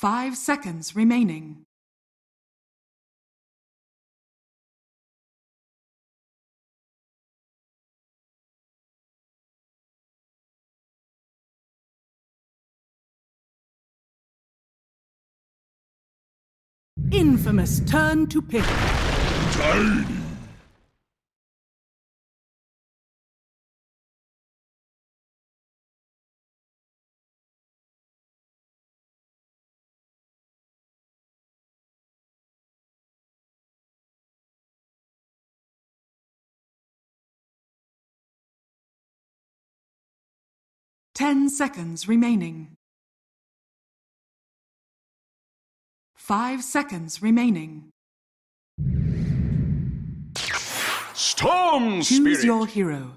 5 seconds remaining. Infamous turn to pick. Tiny. 10 seconds remaining. 5 seconds remaining. Storm Spirit. Choose your hero.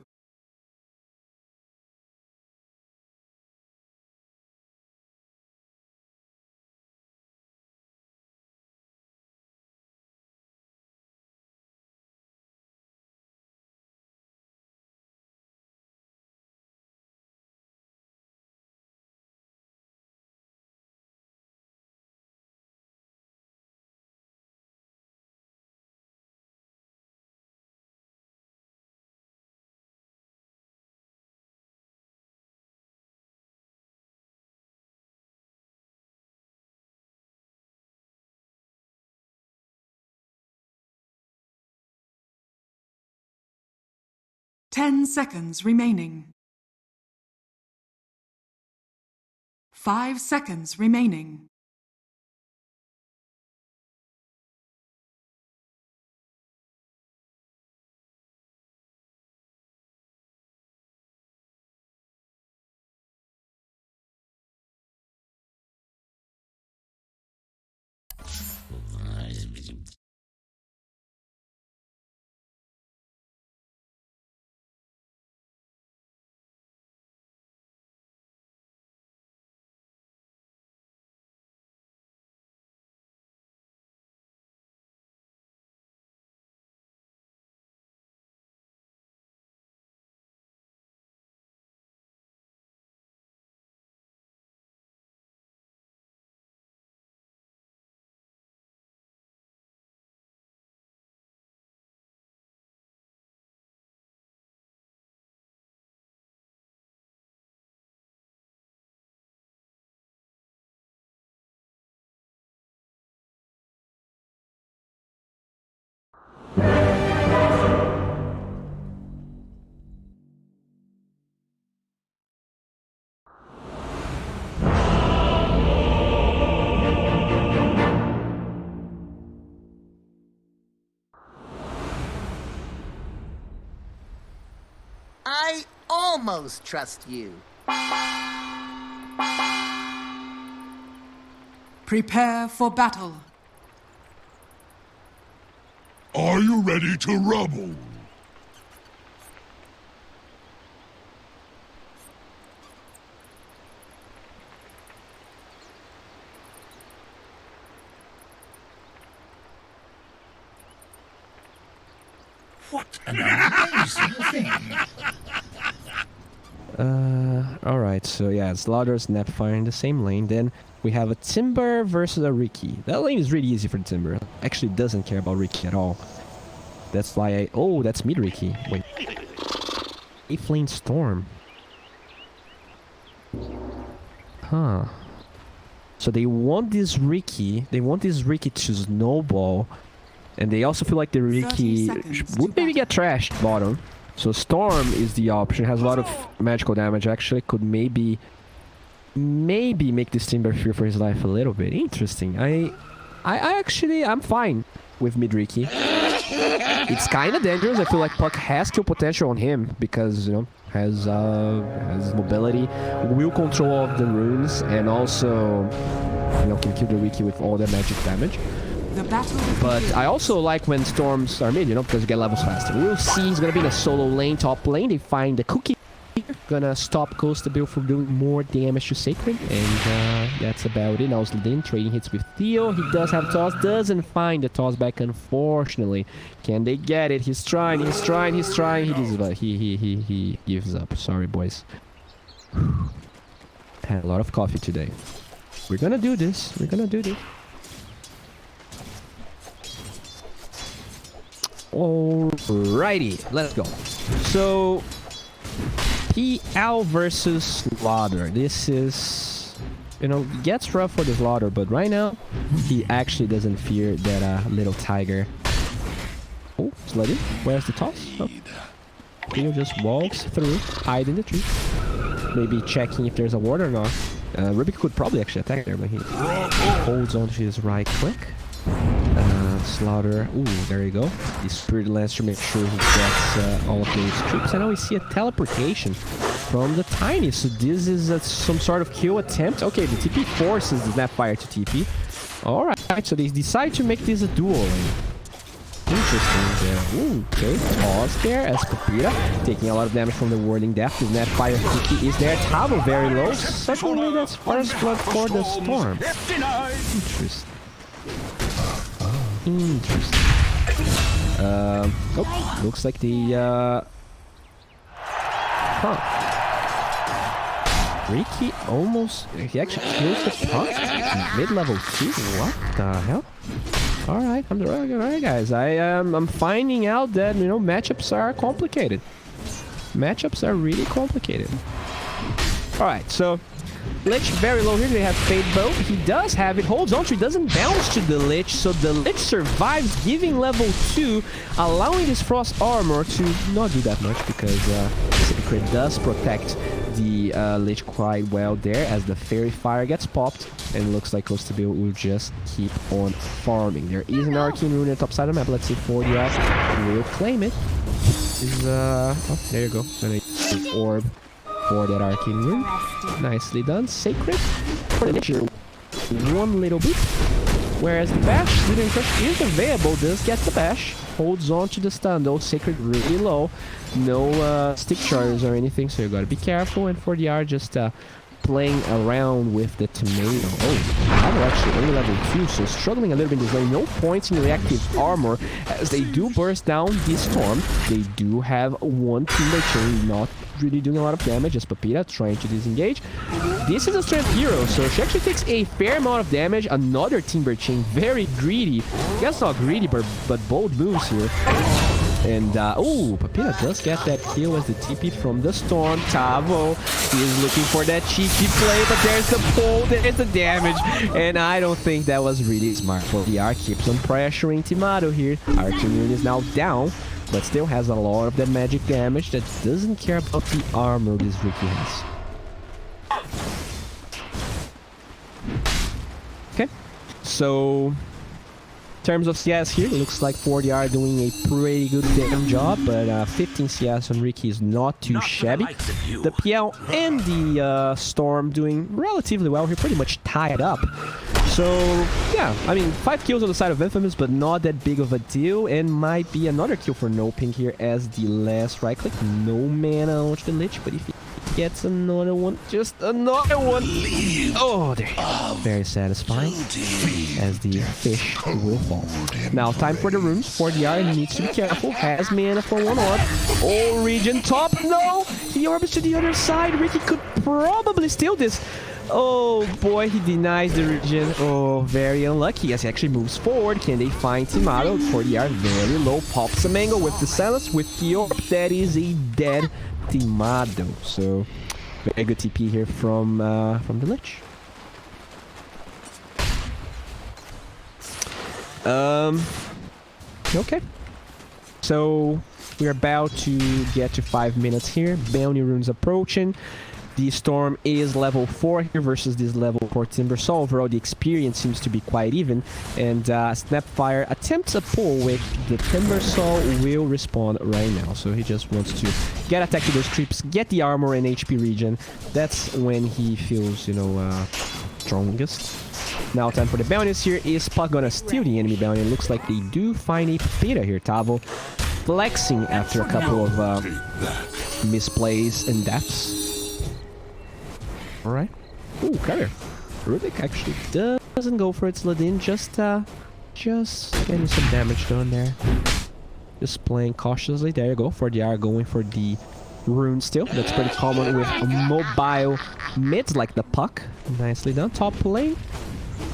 Ten seconds remaining. 5 seconds remaining. I almost trust you. Prepare for battle. Are you ready to rumble? What an amazing thing! Alright, so yeah, StarLadder, Snapfire in the same lane. Then we have a Timber versus a Ricky. That lane is really easy for Timber. Actually doesn't care about Ricky at all. That's why I... Oh, that's mid Ricky. Wait. 8th lane Storm. Huh. So they want this Ricky. They want this Ricky to snowball. And they also feel like the Ricky would maybe get trashed bottom. So Storm is the option. Has a lot of magical damage. Actually, could maybe make this Timber fear for his life a little bit. Interesting. I'm fine with mid Ricky. It's kind of dangerous. I feel like Puck has kill potential on him because, you know, has mobility, will control all of the runes, and also, you know, can kill the Ricky with all the magic damage. But I also like when Storms are mid, you know, because you get levels faster. We'll see. He's gonna be in a solo lane, top lane. They find the cookie. Gonna stop Costa Bill from doing more damage to Sacred, and that's about it. Now Lin trading hits with Theo. He does have toss, doesn't find the toss back, unfortunately. Can they get it? He's trying. He gives up. Sorry, boys. Had a lot of coffee today. We're gonna do this. We're gonna do this. Alrighty, let's go. So, PL versus StarLadder. This is, you know, gets rough for the StarLadder, but right now, he actually doesn't fear that little tiger. Oh, Sluddy, where's the toss? Oh. He just walks through, hide in the tree. Maybe checking if there's a ward or not. Rubik could probably actually attack there, but he holds on to his right click. StarLadder, ooh, there you go. The Spirit Lance to make sure he gets all of those troops. And now we see a teleportation from the Tiny. So this is some sort of kill attempt. Okay, the TP forces the Snapfire to TP. Alright, so they decide to make this a duel. Interesting there. Ooh, okay, toss there as Papira taking a lot of damage from the Warding Death. The Snapfire TP is there. Tavo very low. Suddenly that's first blood for the Storm. Interesting. Interesting. Oh, looks like the Ricky almost, he actually kills the puck mid-level 2. What the hell? Alright, alright guys. I'm finding out that, you know, matchups are complicated. Matchups are really complicated. Alright, so Lich very low here. They have Fade Bow. He does have it. Holds on to it. Doesn't bounce to the Lich. So the Lich survives, giving level 2, allowing this Frost Armor to not do that much because Secret does protect the Lich quite well there as the Fairy Fire gets popped. And it looks like Close to Bill will just keep on farming. There is an Arcane Rune at the top side of the map. Let's see, 40 up. We'll claim it. Oh, there you go. And a orb for that Arcane Rune. Nicely done. Sacred for the nature. One little bit. Whereas the bash, Slithering Crush is available. Does get the bash. Holds on to the stun though. Sacred really low. No stick charges or anything, so you gotta be careful. And for the R, just playing around with the tomato. Oh, I'm actually only level 2, so struggling a little bit in this way. No points in reactive armor as they do burst down the Storm. They do have one Timber Chain, not really doing a lot of damage as Papira trying to disengage. This is a strength hero, so she actually takes a fair amount of damage. Another Timber Chain, very greedy. I guess not greedy, but bold moves here. And, oh, Papira does get that kill as the TP from the Storm. Tavo is looking for that cheeky play, but there's the pull, there's the damage. And I don't think that was really smart. For VR keeps on pressuring Timado here. Arcane Rune is now down, but still has a lot of that magic damage that doesn't care about the armor this Ricky has. Okay, so in terms of CS here, it looks like 40 are doing a pretty good damn job, but 15 CS on Ricky is not too shabby. The PL and the Storm doing relatively well here, pretty much tied up. So, yeah, I mean, 5 kills on the side of Infamous, but not that big of a deal, and might be another kill for NoPing here as the last right click. No mana onto the Lich, but if he gets another one, just another one. Oh, there you go. Very satisfying as the fish will fall. Now, time for the runes. 40R needs to be careful. Has mana for one orb. Oh, region top. No! He orbs to the other side. Ricky could probably steal this. Oh boy, he denies the region. Oh, very unlucky as he actually moves forward. Can they find Timado? 40R very low. Pops a mango with the silence with the orb. That is a dead Timado. So very good TP here from the Lich. Okay. So we're about to get to 5 minutes here. Bounty runes approaching. The Storm is level 4 here versus this level 4 Timber. So overall, the experience seems to be quite even. And Snapfire attempts a pull with the Timber Saw will respawn right now. So he just wants to get attack to those creeps, get the armor and HP regen. That's when he feels, you know, strongest. Now time for the bounties here. Is Puck gonna steal the enemy bounty? It looks like they do find a Papira here. Tavo flexing after a couple of misplays and deaths. Alright. Ooh, carrier. Rubik actually doesn't go for it. Sladin just getting some damage done there. Just playing cautiously. There you go. For the R going for the rune still. That's pretty common with mobile mids like the puck. Nicely done. Top lane.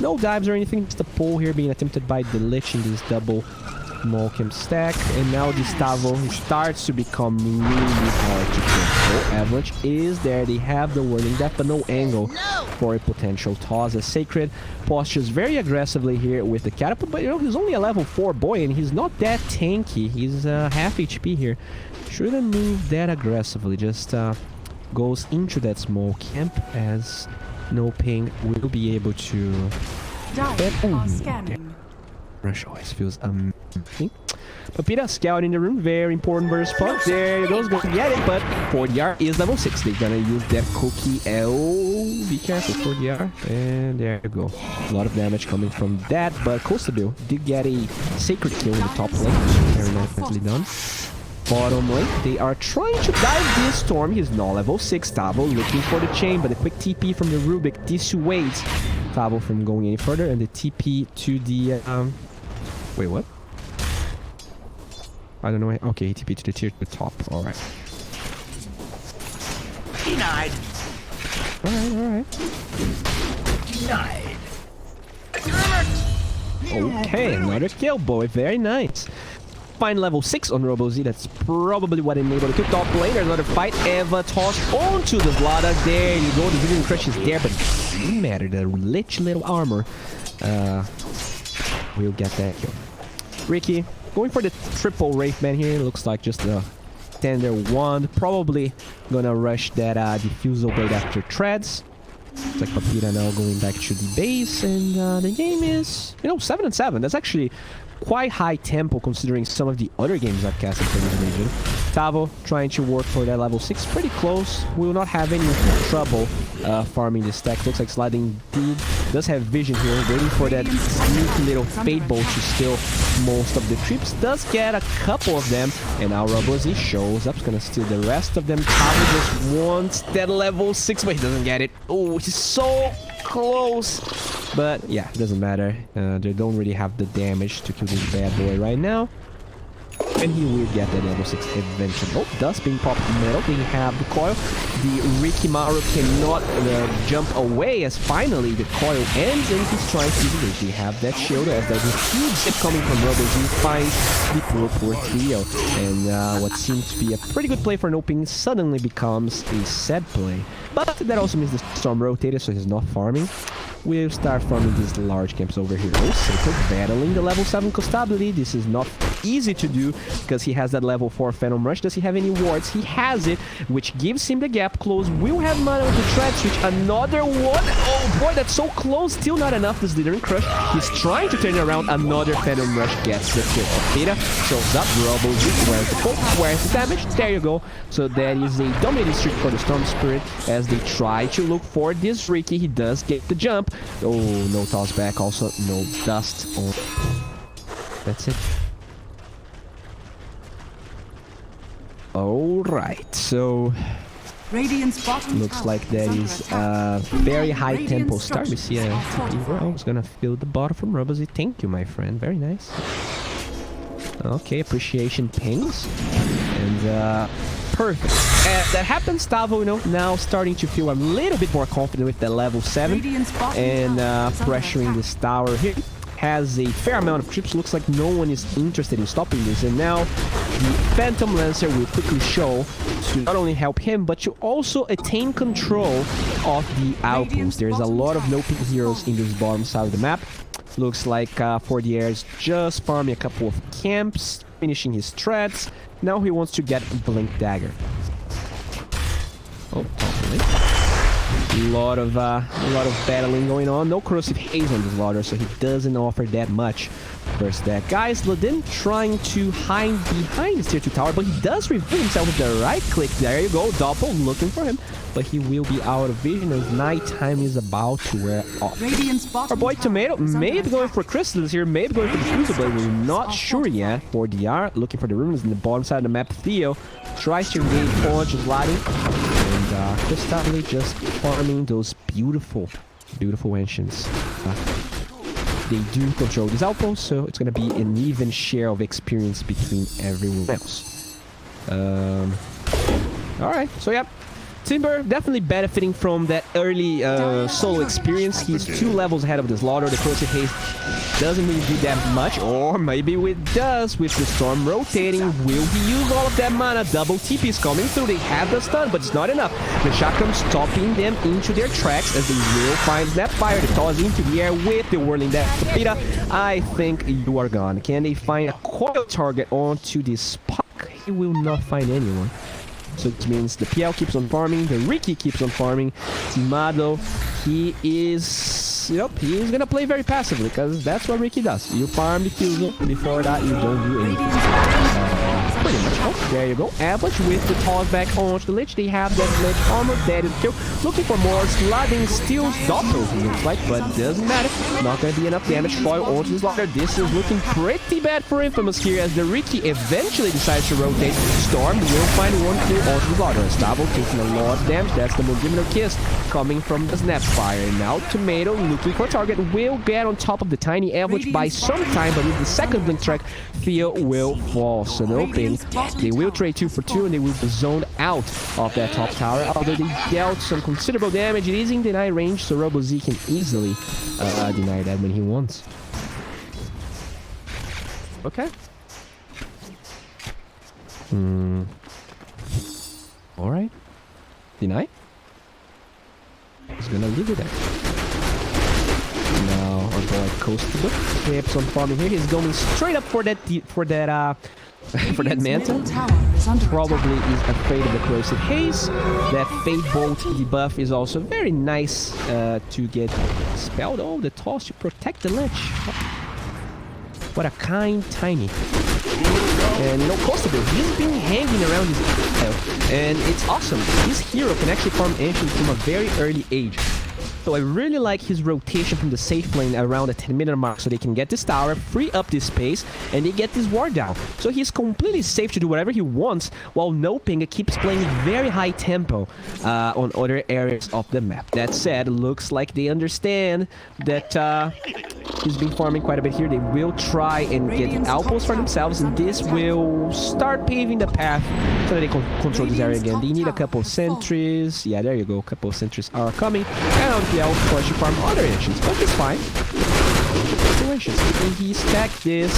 No dives or anything. Just a pull here being attempted by the Lich in this double Molchem stack. And now Gustavo starts to become really hard to kill. Oh, Avalanche is there. They have the Whirling Death, but no angle for a potential toss. A Sacred postures very aggressively here with the Catapult, but you know, he's only a level 4 boy and he's not that tanky. He's half HP here. Shouldn't move that aggressively. Just goes into that small camp as NoPing will be able to... Scanning. Rush always feels amazing. Papita scouting the room, very important burst spot. There he goes, gonna get it, but 4DR is level 6. They're gonna use that cookie. Oh, be careful, 4DR. And there you go. A lot of damage coming from that, but Costabil did get a sacred kill in the top lane. Very nicely done. Bottom lane, they are trying to dive this storm. He's not level 6. Tavo looking for the chain, but a quick TP from the Rubik dissuades Tavo from going any further, and the TP to the wait, what? I don't know. Okay, he TP to the tier to the top. All right. Denied. All right. Denied. Okay, another kill, boy. Very nice. Find level 6 on RoboZ. That's probably what enabled the kill. Top lane. There's another fight. Eva tossed onto the StarLadder. There you go. The Vision Crush is there, but it doesn't matter. The rich little armor will get that kill. Ricky going for the triple Wraithman here. Looks like just a tender wand. Probably gonna rush that Diffusal Blade after Treads. It's like Papita now going back to the base, and the game is, you know, 7-7. That's actually quite high tempo considering some of the other games I've casted for this region. Tavo trying to work for that level 6, pretty close. We will not have any trouble farming this stack. Looks like Sliding Dude does have vision here, waiting for that sneaky little Fade Bolt to steal most of the creeps. Does get a couple of them, and now RoboZ shows up. He's gonna steal the rest of them. Tavo just wants that level 6, but he doesn't get it. Oh, he's so close. But yeah, it doesn't matter. They don't really have the damage to kill this bad boy right now. And he will get that level 6 eventually. Oh, Dust being popped in the middle. They have the coil. The Rikimaru cannot jump away as finally the coil ends and he's trying to use it. They have that shield as there's a huge hit coming from RoboZ. Finds the poor trio. And what seemed to be a pretty good play for NoPing suddenly becomes a sad play. But that also means the Storm rotated, so he's not farming. We'll start farming these large camps over here. Oh, Sacred battling the level 7 Costability. This is not easy to do because he has that level 4 Phantom Rush. Does he have any wards? He has it, which gives him the gap close. We'll have mana with the Tread Switch. Another one. Oh boy, that's so close. Still not enough. The Slithering Crush. He's trying to turn around. Another Phantom Rush gets the kill. Papita shows up. RoboZ. Where's the poke? Where's the damage? There you go. So that is a dominating streak for the Storm Spirit as they try to look for this Ricky. He does get the jump. Oh, no toss back. Also, no dust. Oh. That's it. Alright, so looks like that is a very high tempo start. We see a I was gonna fill the bottom from RoboZ. Thank you, my friend. Very nice. Okay, appreciation pings. And perfect. As that happens, Tavo, you know, now starting to feel a little bit more confident with the level 7 and pressuring this tower here. Has a fair amount of creeps. Looks like no one is interested in stopping this, and now the Phantom Lancer will quickly show to not only help him but to also attain control of the outpost. There's a lot of NoPing heroes in this bottom side of the map. Looks like 4DR is just farming a couple of camps, finishing his threads. Now he wants to get Blink Dagger. Oh, totally. A lot of battling going on. No corrosive haze on this StarLadder, so he doesn't offer that much. First that guys, Ladin trying to hide behind his tier 2 tower, but he does reveal himself with the right click. There you go, Doppel looking for him, but he will be out of vision as nighttime is about to wear off. Our boy Tomato may be going for crystals here, may be going for the Fusil Blade. We're not sure yet. 4DR looking for the runes in the bottom side of the map. Theo tries to engage on just sliding. And Cristably just farming those beautiful ancients. They do control this outpost, so it's gonna be an even share of experience between everyone else. Alright, so yeah. Timber definitely benefiting from that early solo experience. He's 2 levels ahead of the Slaughter. The Corrosive Haste doesn't really do that much, or maybe it does with the Storm rotating. Will he use all of that mana? Double TP is coming through. They have the stun, but it's not enough. The shotgun stopping them into their tracks as they will find Snapfire. The toss into the air with the whirling death. Peter, I think you are gone. Can they find a coil target onto this puck? He will not find anyone. So it means the PL keeps on farming, the Ricky keeps on farming, Timado, he is, yep, he is gonna play very passively, because that's what Ricky does. You farm the kills, before that you don't do anything. Pretty much. Oh, there you go. Avalanche with the toss back onto the Lich. They have that Lich armor, that is kill. Looking for more sliding steals, DOTA looks like, but doesn't matter. Not gonna be enough damage foil onto this Slaughter. This is looking pretty bad for Infamous here as the Ricky eventually decides to rotate. Storm will find one kill onto the Slaughter. Stavo taking a lot of damage. That's the Multimeter Kiss coming from the Snapfire. Now Tomato looking for a target. Will get on top of the tiny Avalanche by some time, but with the second blink track, Theo will fall. So NoPing, they will trade 2 for 2 and they will be zoned out of that top tower. Although they dealt some considerable damage, it is in deny range, so RoboZ can easily deny that when he wants. Okay. Alright. Deny? He's gonna leave it there. Now our boy Coastable keeps on farming here. He's going straight up for that for that Manta. Probably is afraid of the Corrosive Haze. That Fate Bolt debuff is also very nice to get spelled. Oh, the toss to protect the Lich. What a kind Tiny. And you know, Coastable, he's been hanging around his tail. And it's awesome. This hero can actually farm entry from a very early age. So I really like his rotation from the safe lane around the 10-minute mark so they can get this tower, free up this space, and they get this ward down. So he's completely safe to do whatever he wants, while NoPing keeps playing very high tempo on other areas of the map. That said, looks like they understand that he's been farming quite a bit here. They will try and get outposts for themselves, and this will start paving the path so that they can control this area again. They need a couple of sentries. Yeah, there you go. A couple of sentries are coming. And yeah, of course, you farm other engines, but it's fine. Situations. Can he stack this?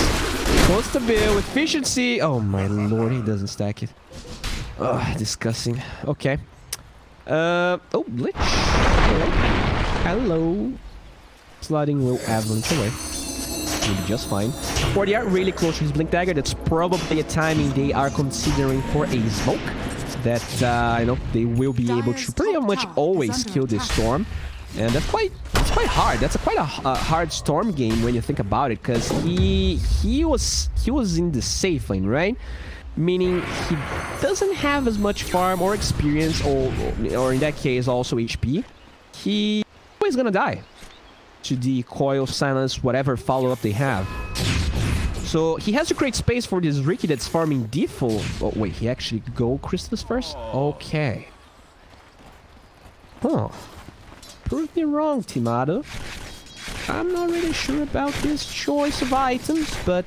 Wants to build efficiency. Oh my lord, he doesn't stack it. Ugh, disgusting. Okay. Oh, Lich. Hello. Sliding will avalanche away. Will be just fine. 40 are really close to his Blink Dagger. That's probably a timing they are considering for a smoke. That you know, they will be able to pretty much always kill this Storm. And that's quite hard. That's quite a hard Storm game when you think about it, because he was in the safe lane, right? Meaning he doesn't have as much farm or experience, or in that case also HP. He always gonna die to the coil, silence, whatever follow-up they have. So he has to create space for this Ricky that's farming default. Oh wait, he actually go Crystals first? Okay. Huh. Prove me wrong, Timado. I'm not really sure about this choice of items, but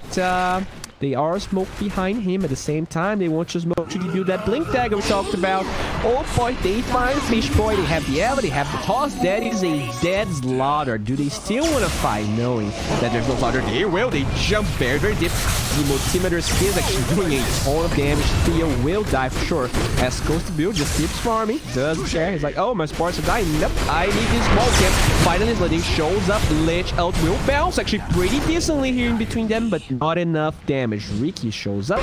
they are smoked behind him at the same time. They want to smoke to build that Blink Dagger we talked about. Oh boy, they find Fish Boy. They have the Eva, they have the toss. That is a dead Slaughter. Do they still want to fight knowing that there's no Slaughter? They will. They jump very, very deep. The Multimeter is actually doing a ton of damage. Theo will die for sure. As Coast to build, just keeps farming. Doesn't share. He's like, oh, my Sparks are dying. Nope, I need this small camp. Finally, Ledin shows up. Lich out will bounce. Actually, pretty decently here in between them, but not enough damage. Ricky shows up,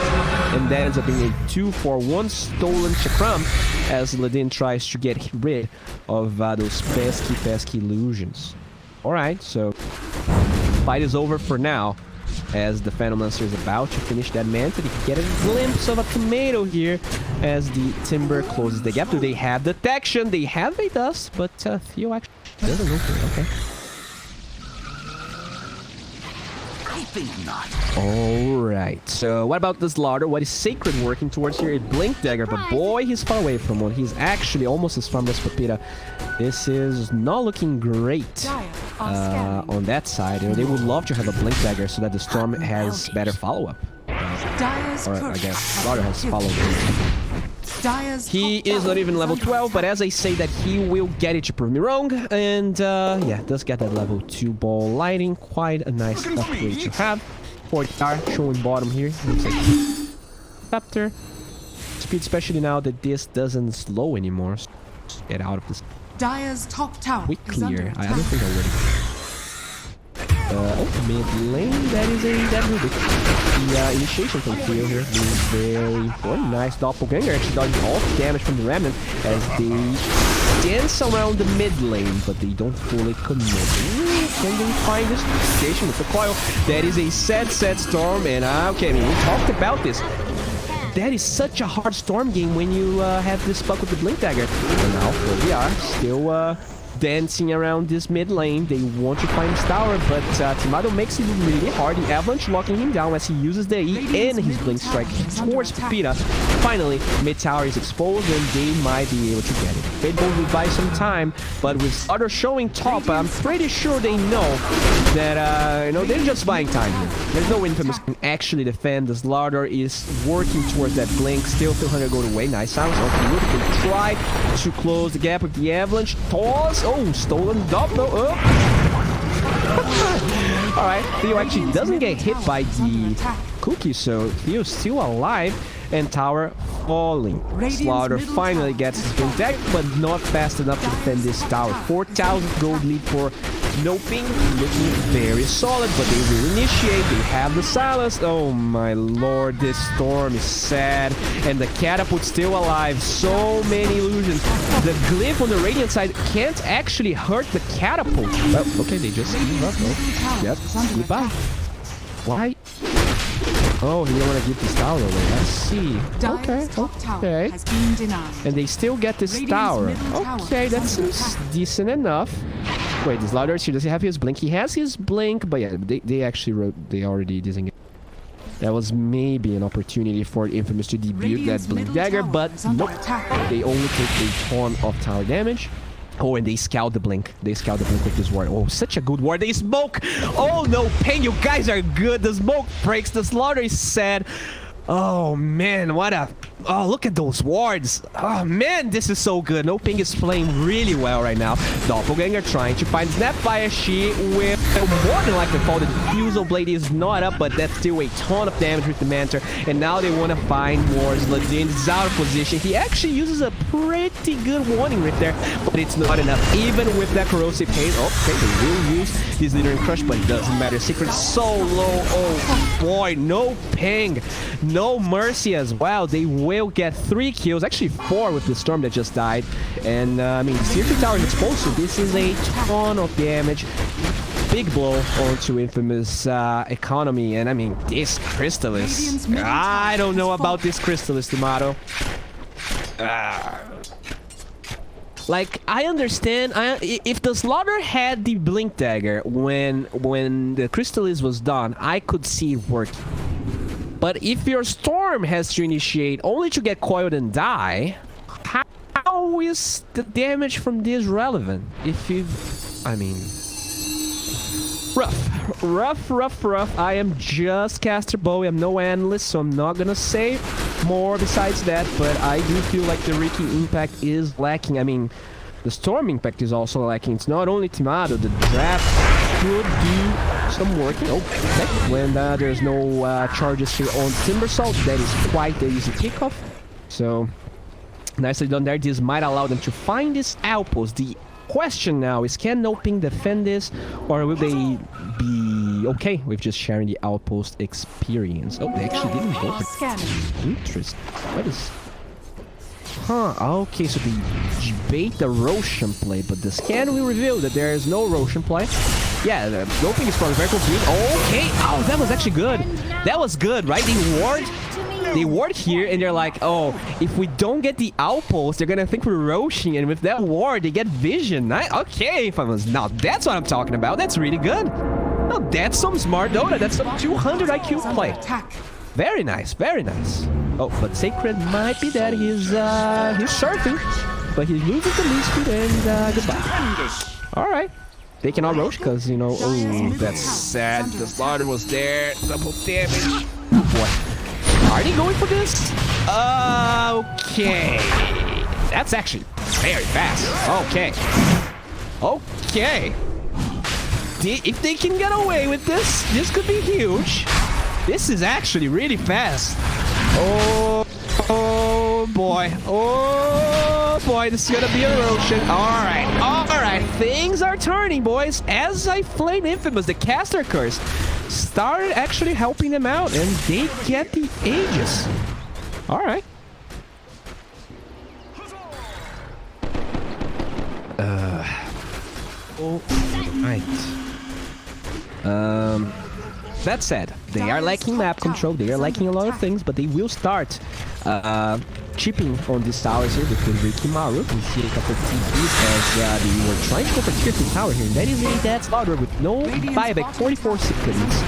and that ends up being a 2-for-1 stolen Chakram as Ledin tries to get rid of those pesky illusions. Alright, so fight is over for now, as the Phantom Lancer is about to finish that Manta. They can get a glimpse of a tomato here as the Timber closes the gap. Do they have detection? They have a dust, but Theo actually doesn't go for it. Okay. Not. Alright, so what about the Slaughter? What is Sacred working towards here? A Blink Dagger, but boy, he's far away from one. He's actually almost as farmed as Papita. This is not looking great on that side. You know, they would love to have a Blink Dagger so that the Storm has better follow-up. Or I guess Slaughter has follow-up. Dire's He top is tower not even level under 12, but attack. as I say that he will get it to prove me wrong. And yeah, does get that level 2 ball lighting. Quite a nice upgrade to have. 40R showing bottom here. Looks like Scepter. Speed, especially now that this doesn't slow anymore. So get out of this. Dire's top tower Quick is under clear. I attack. don't think I would. Oh, mid lane. That is a dead Rubik. The initiation from Furia here is very important. Nice doppelganger. Actually dodging all the damage from the remnant as they dance around the mid lane, but they don't fully commit. Can they find this initiation with the coil? That is a sad storm. And okay, I mean, we talked about this. That is such a hard storm game when you have this buck with the blink dagger. And now here we are, still dancing around this mid lane. They want to find his tower, but Timado makes it really hard. The Avalanche locking him down as he uses the E and his blink strike towards Pepita. Finally, mid tower is exposed and they might be able to get it. Fade Bolt will buy some time, but with Starter showing top, I'm pretty sure they know that, you know, they're just buying time here. There's no Infamous can actually defend. The StarLadder is working towards that blink. Still 200 gold away. Nice silence. Okay, they can try to close the gap with the Avalanche. Toss. Oh, stolen double. Oh. Alright, Theo actually doesn't get hit by the cookie, so Theo's still alive. And tower falling. StarLadder finally gets his blink deck, but not fast enough to defend this tower. 4,000 gold lead for NoPing, looking very solid, but they will initiate. They have the silence. Oh my lord, this storm is sad. And the catapult still alive. So many illusions. The glyph on the radiant side can't actually hurt the catapult. Oh, okay, they just give up. Oh, yep, goodbye. Why? Oh, he don't want to give this tower away. I see. Okay. Has been denied. And they still get this tower. Okay, that seems decent enough. Wait, this StarLadder here, does he have his blink? He has his blink, but yeah, they actually wrote, they already disengaged. That was maybe an opportunity for Infamous to debut that blink dagger, but nope. They only take a ton of tower damage. Oh, and they scout the blink. They scout the blink with this ward. Oh, such a good ward. They smoke. Oh, NoPing, you guys are good. The smoke breaks. The StarLadder is sad. Oh, man, what a... Oh, look at those wards. Oh, man, this is so good. NoPing is playing really well right now. Doppelganger trying to find Snapfire. She will more than likely fall. The Diffusal Blade is not up, but that's still a ton of damage with the Manter. And now they want to find more. Ladin is out of position. He actually uses a pretty good warning right there, but it's not enough. Even with that Corrosive Haze. Okay, they will use his Littering Crush, but it doesn't matter. Secret so low. Oh, boy. NoPing. No mercy as well. They will get 3 kills, actually 4 with the storm that just died. And I mean, the Tier 2 tower is exposed, so this is a ton of damage. Big blow onto Infamous economy. And I mean, this Crystallis, I don't know about this Crystallis, Tomato. Like, I understand, if the StarLadder had the blink dagger when the Crystallis was done, I could see it working. But if your storm has to initiate only to get coiled and die, how is the damage from this relevant? If you... I mean... Rough. I am just Caster Bowie. I'm no analyst, so I'm not gonna say more besides that. But I do feel like the Riki impact is lacking. I mean, the storm impact is also lacking. It's not only Timado. The draft could do some work. Oh, okay. When there's no charges here on Timbersault, that is quite the easy kickoff. So, nicely done there. This might allow them to find this outpost. The question now is, can NoPing defend this, or will they be okay with just sharing the outpost experience? Oh, they actually didn't go for it. Interesting. What is... Huh, okay, so they bait the Roshan play, but the scan will reveal that there is no Roshan play. Yeah, the NoPing is probably very confused. Okay, oh, that was actually good. That was good, right? They ward here, and they're like, oh, if we don't get the outpost, they're gonna think we're Roshan, and with that ward, they get vision. Okay, now that's what I'm talking about. That's really good. Now that's some smart Dota. That's some 200 IQ play. Very nice, very nice. Oh, but Sacred might be dead. He's surfing, but he loses the lead speed, and goodbye. All right. They cannot Rosh because, you know, oh, that's sad. The StarLadder was there. Double damage. Oh, boy. Are they going for this? Okay. That's actually very fast. Okay. Okay. If they can get away with this, this could be huge. This is actually really fast. Oh boy. Oh boy, this is gonna be erosion. Alright. Things are turning, boys. As I played Infamous, the caster curse started actually helping them out, and they get the Aegis. Alright. That said, they are lacking map control, they are lacking a lot of things, but they will start chipping on these towers here with Rikimaru. We see a couple of TPs as they were trying to go for tier 2 tower here. That is a dead slaughter with no buyback, 44 seconds.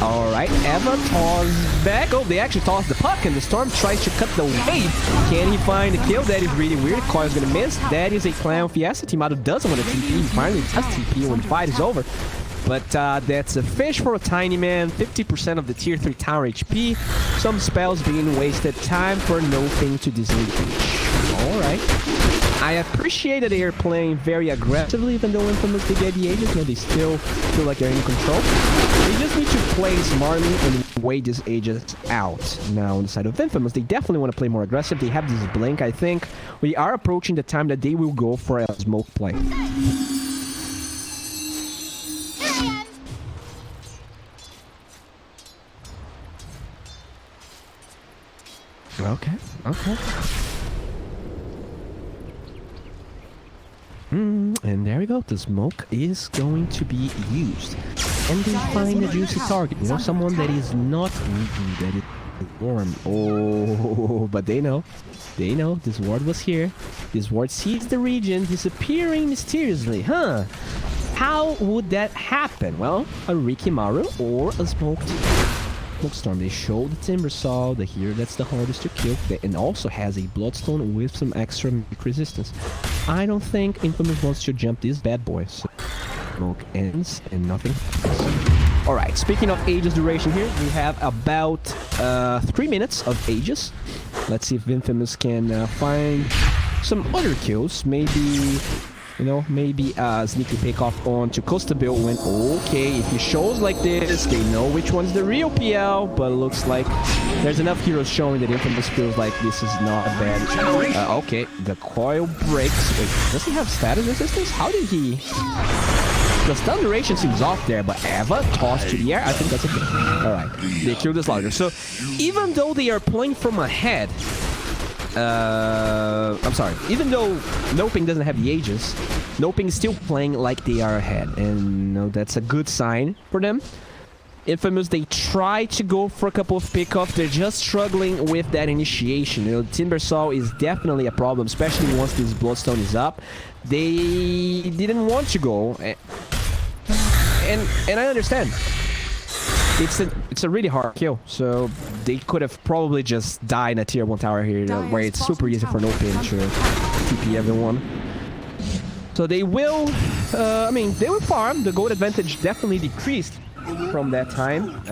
Alright, Eva toss back. Oh, they actually tossed the puck, and the Storm tries to cut the wave. Can he find the kill? That is really weird. Coil's gonna miss. That is a Clown Fiesta. Timado doesn't want to TP. He finally does TP when the fight is over. But that's a fish for a tiny man. 50% of the tier 3 tower HP. Some spells being wasted. Time for NoPing to disengage. Alright. I appreciate that they are playing very aggressively, even though Infamous they get the Aegis, they still feel like they're in control. They just need to play smartly and wait this Aegis out. Now, on the side of Infamous, they definitely want to play more aggressive. They have this blink, I think. We are approaching the time that they will go for a smoke play. Okay. And there we go. The smoke is going to be used. And they find a juicy target. You know, someone that is not that is warm. Oh, but they know. They know this ward was here. This ward sees the region disappearing mysteriously. Huh? How would that happen? Well, a Rikimaru or a smoked Storm. They show the Timbersaw, the hero that's the hardest to kill, and also has a Bloodstone with some extra resistance. I don't think Infamous wants to jump this bad boy. So smoke ends and nothing happens. Alright, speaking of Aegis duration here, we have about 3 minutes of Aegis. Let's see if Infamous can find some other kills. Maybe... You know, maybe sneaky pick off on to Costa Bill when, okay, if he shows like this, they know which one's the real PL, but it looks like there's enough heroes showing that Infamous feels like this is not bad. Okay, the coil breaks. Wait, does he have status resistance? How did he... The stun duration seems off there, but Eva tossed to the air. I think that's a good. Alright, they killed this larger. So, even though they are playing from ahead, I'm sorry. Even though NoPing doesn't have the Aegis, NoPing is still playing like they are ahead, and you know, that's a good sign for them. Infamous, they try to go for a couple of pickoffs. They're just struggling with that initiation. You know, Timbersaw is definitely a problem, especially once this Bloodstone is up. They didn't want to go, and I understand. It's a really hard kill, so they could have probably just died in a tier 1 tower here, where it's super easy for NoPing to TP everyone. So they will, I mean, they will farm. The gold advantage definitely decreased from that time.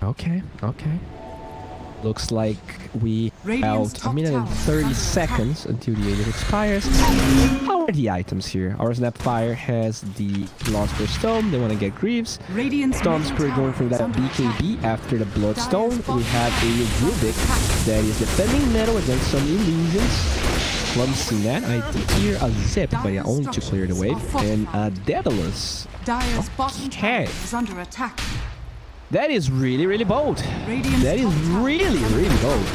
Okay. Looks like we have a minute and 30 seconds until the Aegis expires. How are the items here? Our Snapfire has the Philosopher's Stone. They want to get Greaves. Storm Spirit going for that BKB after the Bloodstone. We have a Rubik that is defending metal against some illusions. Clumsy net. I did hear a Zip, but only to clear the wave. And a Daedalus. Okay. Under attack. That is really bold. That is really bold.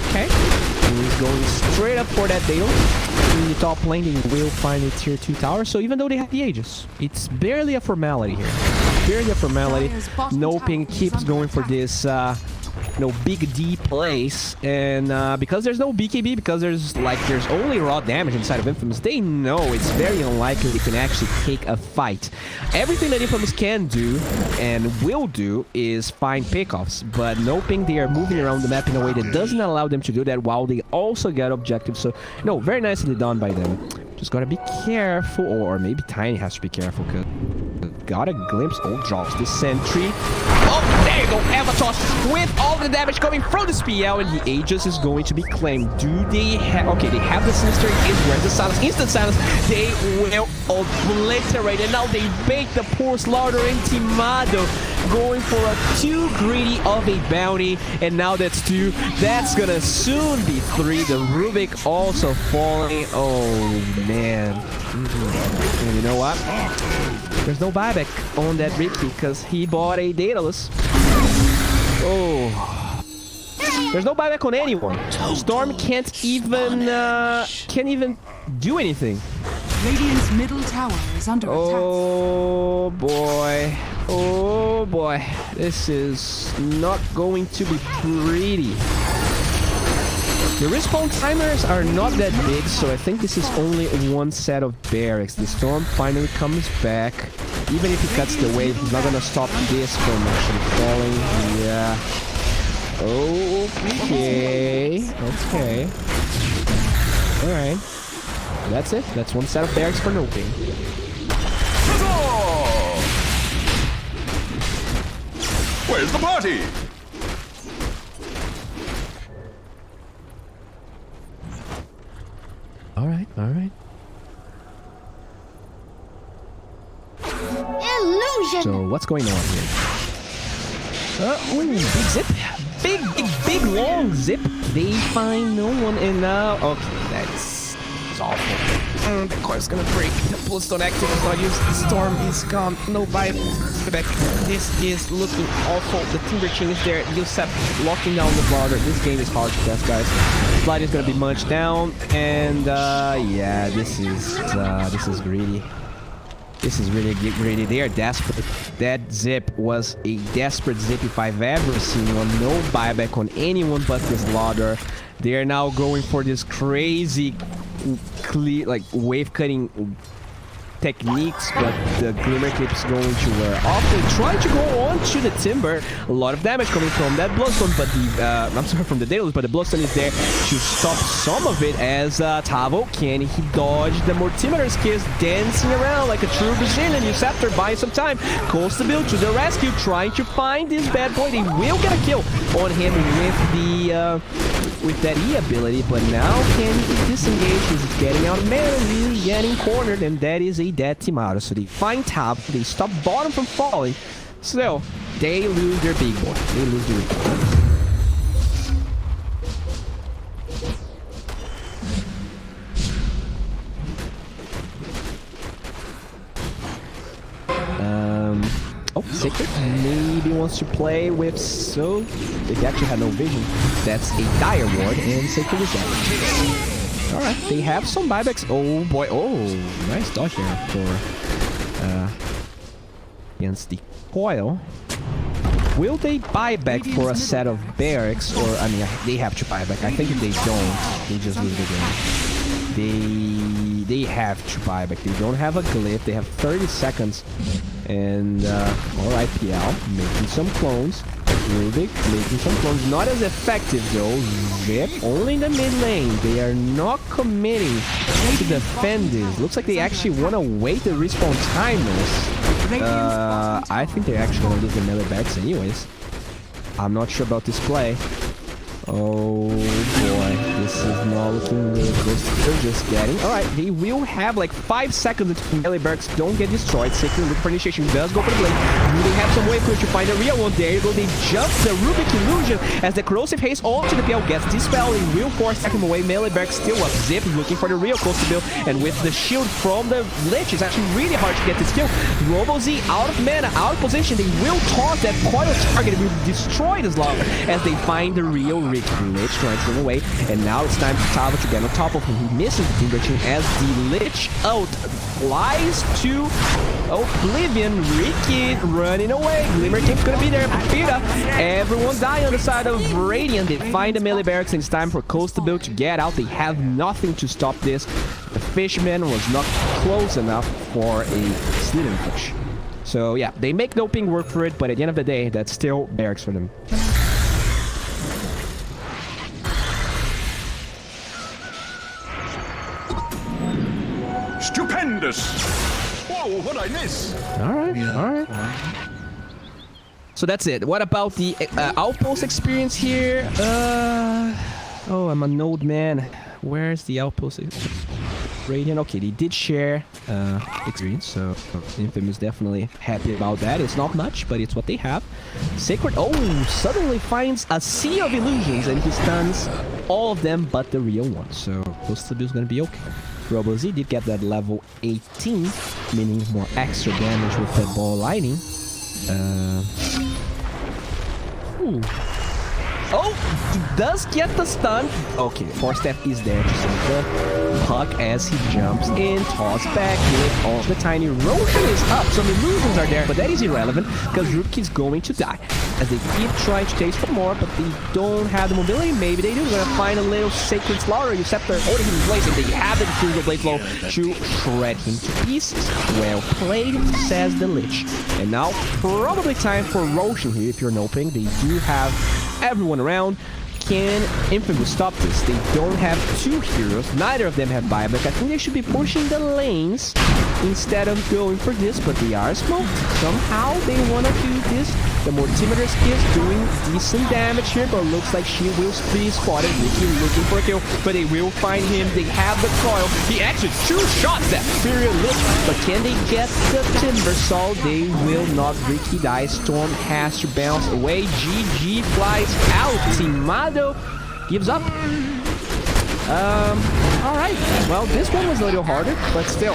Okay. He's going straight up for that Daedal. In the top lane, they will find a tier 2 tower. So even though they have the Aegis, it's barely a formality here. Barely a formality. NoPing keeps going for this big D plays, and because there's no BKB, because there's only raw damage inside of Infamous, they know it's very unlikely they can actually take a fight. Everything that Infamous can do and will do is find pickoffs, but NoPing, they are moving around the map in a way that doesn't allow them to do that while they also get objectives. So no, very nicely done by them. Just gotta be careful, or maybe Tiny has to be careful, because got a glimpse. Oh, drops the sentry. Oh, there you go, Avatar with all the damage coming from the SPL, and the Aegis is going to be claimed. Do they have... Okay, they have the Sinister Gaze. Where's the silence? Instant silence. They will obliterate, and now they bait the poor Slaughter and Timado, going for a too greedy of a bounty, and now that's 2. That's gonna soon be 3. The Rubik also falling. Oh, man. And you know what? There's no buyback on that Ricky because he bought a Daedalus. Oh. There's no buyback on anyone. Storm can't even do anything. Radiant's middle tower is under attack. Oh boy. Oh boy. This is not going to be pretty. The respawn timers are not that big, so I think this is only one set of barracks. The Storm finally comes back. Even if he cuts the wave, he's not gonna stop this from actually falling. Yeah. Okay. Okay. Alright. That's it. That's one set of barracks for NoPing. Where's the party? Alright, alright. Illusion! So, what's going on here? Ooh, big zip. Big, long zip. They find no one, and now... Okay, that's awful. The core's gonna break. The Bloodstone active is not used. The Storm is gone. No Bible. Back. This is looking awful. The Timber Chain is there. Yusef locking down the border. This game is hard to test, guys. Slide is gonna be munched down, and yeah, this is greedy. This is really greedy. They are desperate. That zip was a desperate zip if I've ever seen one. No buyback on anyone but this Slaughter. They are now going for this crazy, like wave cutting techniques, but the Glimmer keeps going to wear off. They try to go on to the Timber. A lot of damage coming from that Bloodstone, but the I'm sorry, from the Daedalus, but the Bloodstone is there to stop some of it. As Tavo, can he dodge the Mortimer's Kiss, dancing around like a true Brazilian? Uceptor buying some time. Costabil to the rescue, trying to find this bad boy. They will get a kill on him with that E ability, but now can he disengage? He's getting out of mana, he's getting cornered, and that is a dead Timado. So they find top, they stop bottom from falling. So they lose their big boy. They lose their big boy. Oh, Sacred maybe wants to play with, so they actually had no vision. That's a Dire Ward, and Sacred is dead. Alright, they have some buybacks. Oh boy, oh, nice dodge there for against the Coil. Will they buy back for a set of barracks, or I mean, they have to buy back. I think if they don't, they just lose the game. They have to buy back. They don't have a glyph. They have 30 seconds. And alright, PL making some clones. Rubik making some clones. Not as effective though. Zip only in the mid lane. They are not committing to defend this. Looks like they actually want to wait the respawn timers. I think they're actually gonna lose the melee backs anyways. I'm not sure about this play. Oh boy, this is not looking really good. They're just getting... Alright, they will have like 5 seconds until melee barracks don't get destroyed. Sacred look for initiation, does go for the blade. Do they have some way for it to find a real one? There you go, they jump the Rubik Illusion as the Corrosive Haste onto the PL gets dispelled. They will force him away. Melee barracks still up. Zip looking for the real Costabil, and with the shield from the Lich, it's actually really hard to get this kill. Robo Z out of mana, out of position. They will toss that Coil target. It will destroy this lava as they find the real Lich trying to run away, and now it's time for Tavo to get on top of him. He misses the Timber Chain as the Lich out flies to Oblivion. Ricky running away. Glimmer Cape's gonna be there. Pita, everyone dying on the side of Radiant. They find the melee barracks, and it's time for Costabil to get out. They have nothing to stop this. The Fishman was not close enough for a Slither Fish. So yeah, they make NoPing work for it, but at the end of the day, that's still barracks for them. Stupendous! Whoa, what'd I miss? Alright, alright. So that's it. What about the outpost experience here? Oh, I'm a node man. Where's the outpost? Radiant. Okay, they did share experience, so Infamous definitely happy about that. It's not much, but it's what they have. Sacred, suddenly finds a sea of illusions and he stuns all of them but the real one. So Postabil's gonna be okay. RoboZ did get that level 18, meaning more extra damage with that ball lightning. Oh, he does get the stun. Okay, Force Step is there to save the puck as he jumps in, toss back with all the tiny Roshan is up. Some illusions are there, but that is irrelevant because Rook is going to die. As they keep trying to chase for more, but they don't have the mobility. Maybe they do. They're gonna find a little Sacred Slaughter. Usurper holding him in place, and they have the Crucial Blade Flow to shred him to pieces. Well played, says the Lich. And now, probably time for Roshan here if you're NoPing. They do have everyone around. Can Infamous stop this? They don't have two heroes. Neither of them have buyback. I think they should be pushing the lanes instead of going for this, but they are smoked. Somehow they want to do this. The Mortimer's is doing decent damage here, but looks like she will be spotted. Looking for a kill, but they will find him. They have the coil. He actually two shots that Furia Lich, but can they get the Timbersaw? They will not. Ricky dies. Storm has to bounce away. GG flies out. Timado gives up. Alright. Well, this one was a little harder, but still.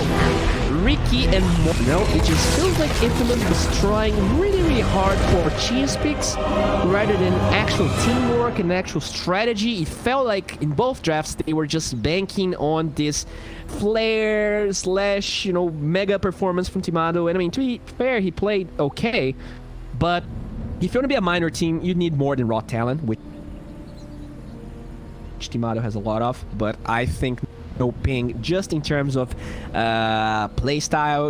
Ricky and no, it just feels like Infamous was trying really, really hard for cheese picks rather than actual teamwork and actual strategy. It felt like in both drafts they were just banking on this flare slash, mega performance from Timado. And I mean, to be fair, he played okay, but if you want to be a minor team, you need more than raw talent, which Timado has a lot of, but I think NoPing, just in terms of playstyle,